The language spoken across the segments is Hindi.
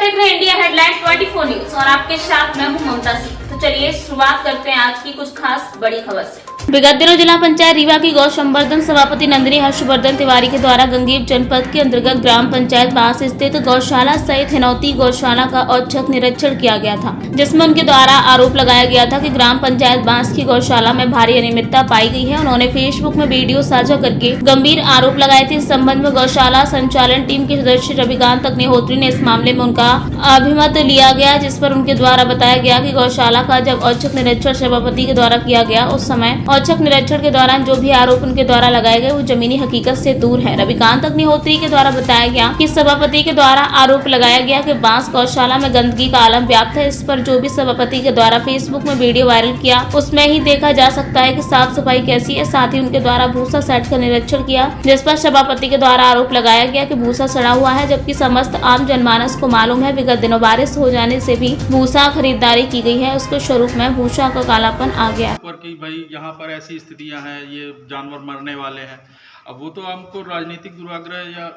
देख रहे हैं इंडिया हेडलाइन 24 न्यूज और आपके साथ मैं हूं ममता सिंह। तो चलिए शुरुआत करते हैं आज की कुछ खास बड़ी खबर से। विगत दिनों जिला पंचायत रीवा की गौ संवर्धन सभापति नंदिनी हर्षवर्धन तिवारी के द्वारा गंगीर जनपद के अंतर्गत ग्राम पंचायत बांस स्थित गौशाला सहित हिनौती गौशाला का औचक निरीक्षण किया गया था, जिसमें उनके द्वारा आरोप लगाया गया था कि ग्राम पंचायत बांस की गौशाला में भारी अनियमितता पाई गई है। उन्होंने फेसबुक में वीडियो साझा करके गंभीर आरोप लगाए थे। इस संबंध में गौशाला संचालन टीम के सदस्य रविकांत अग्निहोत्री ने इस मामले में उनका अभिमत लिया गया, जिस पर उनके द्वारा बताया गया कि गौशाला का जब औचक निरीक्षण सभापति के द्वारा किया गया, उस समय औचक निरीक्षण के दौरान जो भी आरोप उनके द्वारा लगाए गए वो जमीनी हकीकत से दूर है। रविकांत अग्निहोत्री के द्वारा बताया गया कि सभापति के द्वारा आरोप लगाया गया कि बांस गौशाला में गंदगी का आलम व्याप्त है। इस पर जो भी सभापति के द्वारा फेसबुक में वीडियो वायरल किया उसमें ही देखा जा सकता है कि साफ सफाई कैसी है। साथ ही उनके द्वारा भूसा सेट का निरीक्षण किया, जिस पर सभापति के द्वारा आरोप लगाया गया कि भूसा सड़ा हुआ है, जबकि समस्त आम जनमानस को मालूम है विगत दिनों बारिश हो जाने से भी भूसा खरीदारी की गई है, उसके स्वरूप में भूसा का कालापन आ गया पर कि भाई यहाँ पर ऐसी स्थितियाँ हैं, ये जानवर मरने वाले हैं। अब वो तो हमको राजनीतिक दुराग्रह या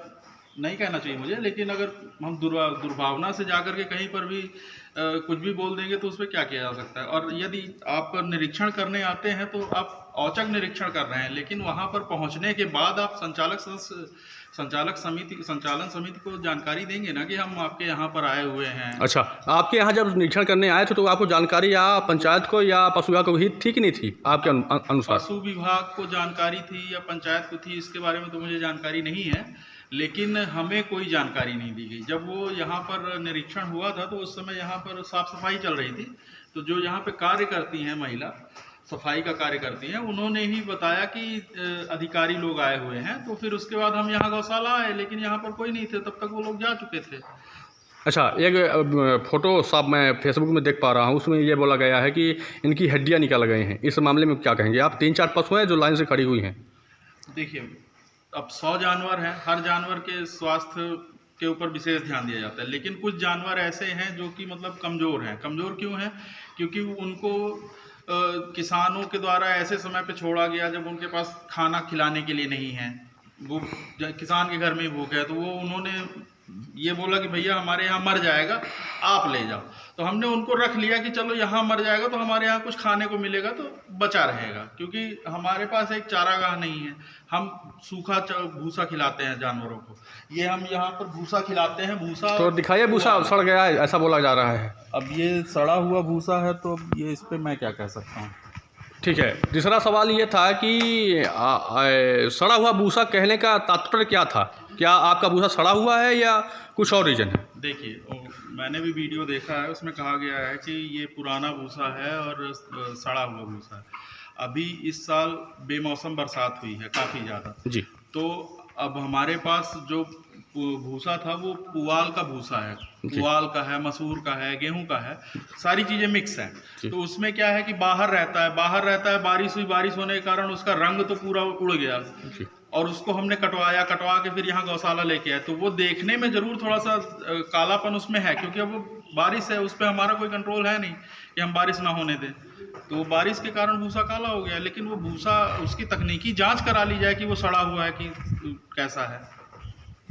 नहीं कहना चाहिए मुझे, लेकिन अगर हम दुर्भावना से जाकर के कहीं पर भी कुछ भी बोल देंगे तो उस पर क्या किया जा सकता है। और यदि आप निरीक्षण करने आते हैं तो आप औचक निरीक्षण कर रहे हैं, लेकिन वहाँ पर पहुँचने के बाद आप संचालन समिति को जानकारी देंगे ना कि हम आपके यहाँ पर आए हुए हैं। अच्छा, आपके यहाँ जब निरीक्षण करने आए थे तो आपको जानकारी या पंचायत को या पशु विभाग को ही थी कि नहीं थी आपके अनुसार? पशु विभाग को जानकारी थी या पंचायत को थी, इसके बारे में तो मुझे जानकारी नहीं है, लेकिन हमें कोई जानकारी नहीं दी गई। जब वो यहाँ पर निरीक्षण हुआ था तो उस समय यहाँ पर साफ सफाई चल रही थी, तो जो यहाँ पे कार्य करती हैं, महिला सफाई का कार्य करती हैं, उन्होंने ही बताया कि अधिकारी लोग आए हुए हैं। तो फिर उसके बाद हम यहाँ गौशाला आए, लेकिन यहाँ पर कोई नहीं थे, तब तक वो लोग जा चुके थे। अच्छा, एक फोटो साहब मैं फेसबुक में देख पा रहा हूँ, उसमें ये बोला गया है कि इनकी हड्डियाँ निकाल गए हैं। इस मामले में क्या कहेंगे आप? 3-4 पशु हैं जो लाइन से खड़ी हुई हैं। देखिए, अब 100 जानवर हैं, हर जानवर के स्वास्थ्य के ऊपर विशेष ध्यान दिया जाता है, लेकिन कुछ जानवर ऐसे हैं जो कि मतलब कमज़ोर हैं। कमज़ोर क्यों हैं? क्योंकि उनको किसानों के द्वारा ऐसे समय पे छोड़ा गया जब उनके पास खाना खिलाने के लिए नहीं है। वो किसान के घर में ही भूख है, तो वो उन्होंने ये बोला कि भैया हमारे यहाँ मर जाएगा, आप ले जाओ। तो हमने उनको रख लिया कि चलो यहाँ मर जाएगा तो हमारे यहाँ कुछ खाने को मिलेगा तो बचा रहेगा, क्योंकि हमारे पास एक चारागाह नहीं है। हम सूखा भूसा खिलाते हैं जानवरों को। ये हम यहाँ पर भूसा खिलाते हैं। भूसा तो दिखाइए, भूसा सड़ गया है ऐसा बोला जा रहा है। अब ये सड़ा हुआ भूसा है, तो ये इस पर मैं क्या कह सकता हूँ। ठीक है, दूसरा सवाल ये था कि सड़ा हुआ भूसा कहने का तात्पर्य क्या था? क्या आपका भूसा सड़ा हुआ है या कुछ और रीजन है? देखिए, मैंने भी वीडियो देखा है, उसमें कहा गया है कि ये पुराना भूसा है और सड़ा हुआ भूसा है। अभी इस साल बेमौसम बरसात हुई है काफ़ी ज़्यादा जी, तो अब हमारे पास जो भूसा था वो पुआल का भूसा है। पुआल का है, मसूर का है, गेहूं का है, सारी चीज़ें मिक्स हैं। तो उसमें क्या है कि बाहर रहता है, बारिश हुई, बारिश होने के कारण उसका रंग तो पूरा उड़ गया और उसको हमने कटवा के फिर यहाँ गौशाला लेके आए। तो वो देखने में ज़रूर थोड़ा सा कालापन उसमें है, क्योंकि अब वो बारिश है, उस पर हमारा कोई कंट्रोल है नहीं कि हम बारिश ना होने दें। तो बारिश के कारण भूसा काला हो गया, लेकिन वो भूसा उसकी तकनीकी जांच करा ली जाए कि वो सड़ा हुआ है कि कैसा है।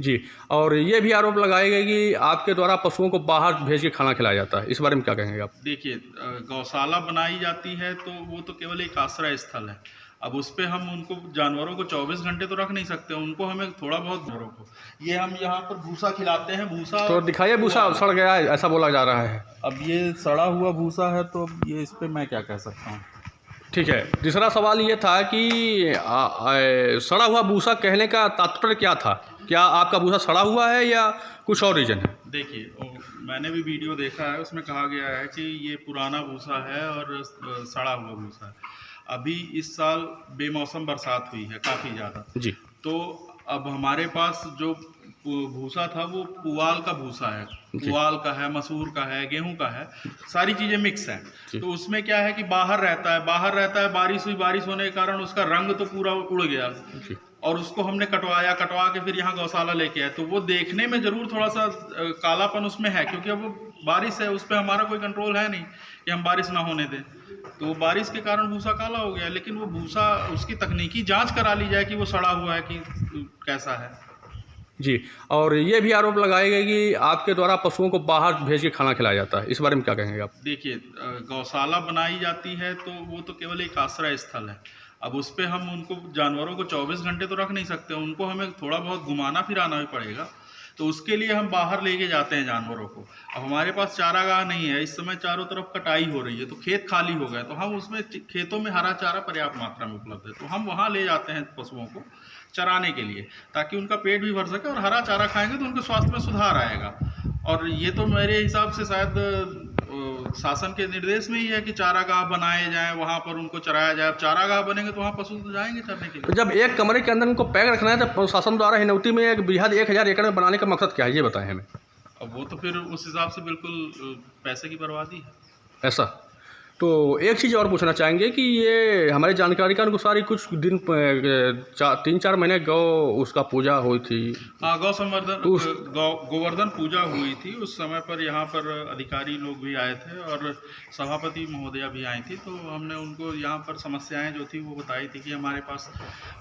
जी। और ये भी आरोप लगाए गए कि आपके द्वारा पशुओं को बाहर भेज के खाना खिलाया जाता है, इस बारे में क्या कहेंगे आप? देखिए, गौशाला बनाई जाती है तो वो तो केवल एक आश्रय स्थल है। अब उस पर हम उनको जानवरों को 24 घंटे तो रख नहीं सकते, उनको हमें थोड़ा बहुत जानवरों को ये हम यहाँ पर भूसा खिलाते हैं। भूसा तो दिखाइए, भूसा सड़ गया है ऐसा बोला जा रहा है। अब ये सड़ा हुआ भूसा है, तो ये इस पर मैं क्या कह सकता हूँ। ठीक है, दूसरा सवाल ये था कि सड़ा हुआ भूसा कहने का तात्पर्य क्या था? क्या आपका भूसा सड़ा हुआ है या कुछ और रीजन है? देखिए, मैंने भी वीडियो देखा है, उसमें कहा गया है कि ये पुराना भूसा है और सड़ा हुआ भूसा है। अभी इस साल बेमौसम बरसात हुई है काफ़ी ज़्यादा जी, तो अब हमारे पास जो भूसा था वो पुआल का भूसा है। पुआल का है, मसूर का है, गेहूं का है, सारी चीज़ें मिक्स हैं। तो उसमें क्या है कि बाहर रहता है, बारिश हुई, बारिश होने के कारण उसका रंग तो पूरा उड़ गया और उसको हमने कटवा के फिर यहाँ गौशाला लेके आए। तो वो देखने में ज़रूर थोड़ा सा कालापन उसमें है, क्योंकि अब वो बारिश है, उस पर हमारा कोई कंट्रोल है नहीं कि हम बारिश ना होने दें। तो बारिश के कारण भूसा काला हो गया, लेकिन वो भूसा उसकी तकनीकी जांच करा ली जाए कि वो सड़ा हुआ है कि कैसा है। जी, और ये भी आरोप लगाए गए कि आपके द्वारा पशुओं को बाहर भेज के खाना खिलाया जाता है, इस बारे में क्या कहेंगे आप? देखिए, गौशाला बनाई जाती है तो वो तो केवल एक आश्रय स्थल है। अब उस पे हम उनको जानवरों को 24 घंटे तो रख नहीं सकते, उनको हमें थोड़ा बहुत घुमाना फिराना भी पड़ेगा। तो उसके लिए हम बाहर लेके जाते हैं जानवरों को। अब हमारे पास चारागाह नहीं है, इस समय चारों तरफ कटाई हो रही है तो खेत खाली हो गए, तो हम उसमें खेतों में हरा चारा पर्याप्त मात्रा में उपलब्ध है, तो हम वहाँ ले जाते हैं पशुओं को चराने के लिए, ताकि उनका पेट भी भर सके और हरा चारा खाएंगे तो उनके स्वास्थ्य में सुधार आएगा। और ये तो मेरे हिसाब से शायद शासन के निर्देश में ही है कि चारागाह बनाए जाएं, वहाँ पर उनको चराया जाए। अब चारागाह बनेंगे तो वहाँ पशु तो जाएंगे चरने के तो लिए। जब एक कमरे के अंदर उनको पैक रखना है तो शासन द्वारा हिनौती में एक बृहद 1000 एकड़ में बनाने का मकसद क्या है, ये बताएं हमें। अब वो तो फिर उस हिसाब से बिल्कुल पैसे की बर्बादी है। ऐसा तो एक चीज़ और पूछना चाहेंगे कि ये हमारी जानकारी के अनुसार ही कुछ दिन 3-4 महीने गौ उसका पूजा हुई थी। हाँ, गौ संवर्धन गोवर्धन पूजा हुई थी। उस समय पर यहाँ पर अधिकारी लोग भी आए थे और सभापति महोदया भी आई थी, तो हमने उनको यहाँ पर समस्याएं जो थी वो बताई थी कि हमारे पास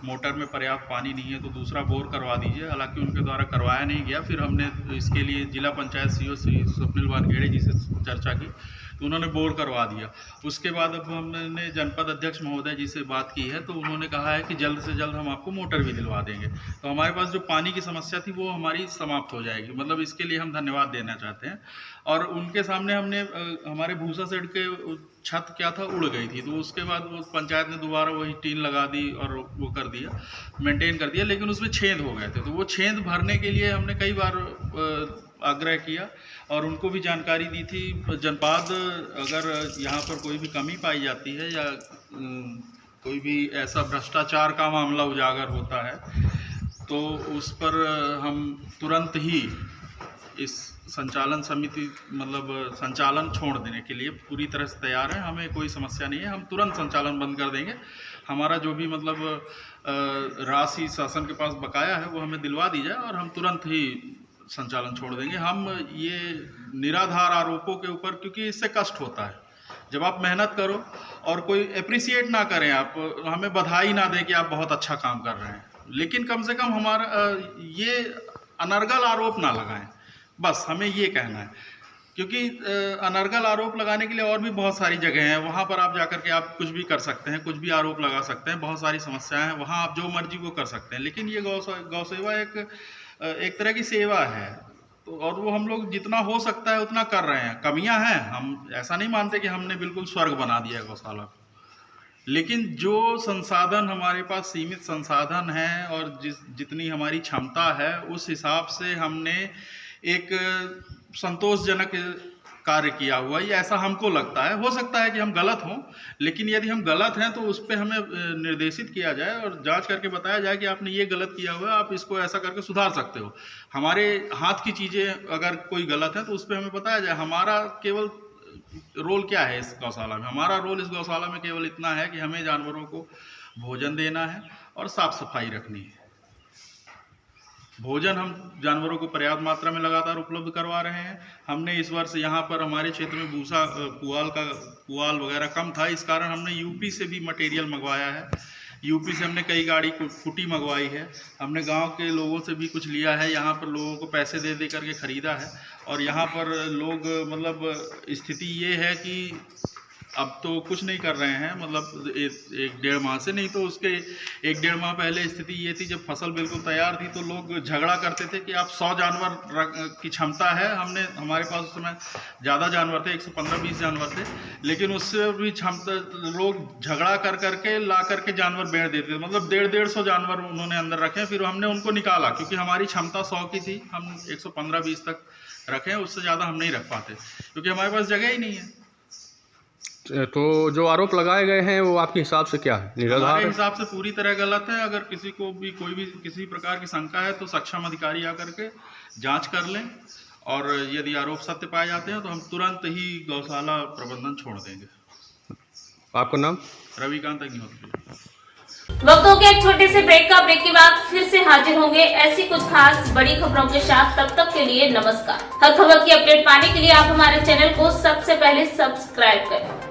मोटर में पर्याप्त पानी नहीं है तो दूसरा बोर करवा दीजिए। हालांकि उनके द्वारा करवाया नहीं गया। फिर हमने इसके लिए जिला पंचायत सीओ श्री स्वप्निल वानखेड़े जी से चर्चा की तो उन्होंने बोर करवा दिया। उसके बाद अब हमने जनपद अध्यक्ष महोदय जी से बात की है तो उन्होंने कहा है कि जल्द से जल्द हम आपको मोटर भी दिलवा देंगे, तो हमारे पास जो पानी की समस्या थी वो हमारी समाप्त हो जाएगी। मतलब इसके लिए हम धन्यवाद देना चाहते हैं। और उनके सामने हमने हमारे भूसा शेड के छत क्या था उड़ गई थी, तो उसके बाद वो पंचायत ने दोबारा वही टीन लगा दी और वो कर दिया, मेंटेन कर दिया, लेकिन उसमें छेद हो गए थे। तो वो छेद भरने के लिए हमने कई बार आग्रह किया और उनको भी जानकारी दी थी। जनपद अगर यहाँ पर कोई भी कमी पाई जाती है या कोई भी ऐसा भ्रष्टाचार का मामला उजागर होता है तो उस पर हम तुरंत ही इस संचालन समिति मतलब संचालन छोड़ देने के लिए पूरी तरह से तैयार हैं। हमें कोई समस्या नहीं है, हम तुरंत संचालन बंद कर देंगे। हमारा जो भी मतलब राशि शासन के पास बकाया है वो हमें दिलवा दी जाए और हम तुरंत ही संचालन छोड़ देंगे। हम ये निराधार आरोपों के ऊपर, क्योंकि इससे कष्ट होता है जब आप मेहनत करो और कोई अप्रिसिएट ना करें, आप हमें बधाई ना दें कि आप बहुत अच्छा काम कर रहे हैं, लेकिन कम से कम हमारा ये अनर्गल आरोप ना लगाएं, बस हमें ये कहना है। क्योंकि अनर्गल आरोप लगाने के लिए और भी बहुत सारी जगह हैं, वहाँ पर आप जाकर के आप कुछ भी कर सकते हैं, कुछ भी आरोप लगा सकते हैं, बहुत सारी समस्याएं हैं, वहाँ आप जो मर्जी वो कर सकते हैं। लेकिन ये गौ सेवा एक तरह की सेवा है, तो और वो हम लोग जितना हो सकता है उतना कर रहे हैं। कमियां हैं, हम ऐसा नहीं मानते कि हमने बिल्कुल स्वर्ग बना दिया है गौशाला को, लेकिन जो संसाधन हमारे पास सीमित संसाधन हैं और जितनी हमारी क्षमता है उस हिसाब से हमने एक संतोषजनक कार्य किया हुआ, ये ऐसा हमको लगता है। हो सकता है कि हम गलत हों, लेकिन यदि हम गलत हैं तो उस पर हमें निर्देशित किया जाए और जांच करके बताया जाए कि आपने ये गलत किया हुआ है, आप इसको ऐसा करके सुधार सकते हो। हमारे हाथ की चीज़ें अगर कोई गलत है तो उस पर हमें बताया जाए। हमारा केवल रोल क्या है इस गौशाला में? हमारा रोल इस गौशाला में केवल इतना है कि हमें जानवरों को भोजन देना है और साफ सफाई रखनी है। भोजन हम जानवरों को पर्याप्त मात्रा में लगातार उपलब्ध करवा रहे हैं। हमने इस वर्ष यहाँ पर हमारे क्षेत्र में भूसा पुआल वगैरह कम था, इस कारण हमने यूपी से भी मटेरियल मंगवाया है। यूपी से हमने कई गाड़ी कुटी मंगवाई है। हमने गांव के लोगों से भी कुछ लिया है, यहाँ पर लोगों को पैसे दे करके ख़रीदा है। और यहाँ पर लोग मतलब स्थिति ये है कि अब तो कुछ नहीं कर रहे हैं, मतलब 1-1.5 माह से, नहीं तो उसके 1-1.5 माह पहले स्थिति ये थी जब फसल बिल्कुल तैयार थी तो लोग झगड़ा करते थे कि आप 100 जानवर की क्षमता है। हमारे पास उस समय ज़्यादा जानवर थे, 115-120 जानवर थे, लेकिन उससे भी क्षमता लोग झगड़ा करके ला करके जानवर बेच देते थे। मतलब 150-150 जानवर उन्होंने अंदर रखे, फिर हमने उनको निकाला क्योंकि हमारी क्षमता 100 की थी, हम 115-120 तक रखें, उससे ज़्यादा हम नहीं रख पाते क्योंकि हमारे पास जगह ही नहीं है। तो जो आरोप लगाए गए हैं वो आपके हिसाब से क्या है? निराधार हमारे हिसाब से पूरी तरह गलत है। अगर किसी को भी कोई भी किसी प्रकार की शंका है तो सक्षम अधिकारी आकर के जांच कर लें और यदि आरोप सत्य पाए जाते हैं तो हम तुरंत ही गौशाला प्रबंधन छोड़ देंगे। आपका नाम? रविकांत अग्निहोत्री। वक्त हो गया एक छोटे से ब्रेक का। ब्रेक के बाद फिर से हाजिर होंगे ऐसी कुछ खास बड़ी खबरों के साथ। तब तक के लिए नमस्कार। हर खबर की अपडेट पाने के लिए आप हमारे चैनल को सबसे पहले सब्सक्राइब करें।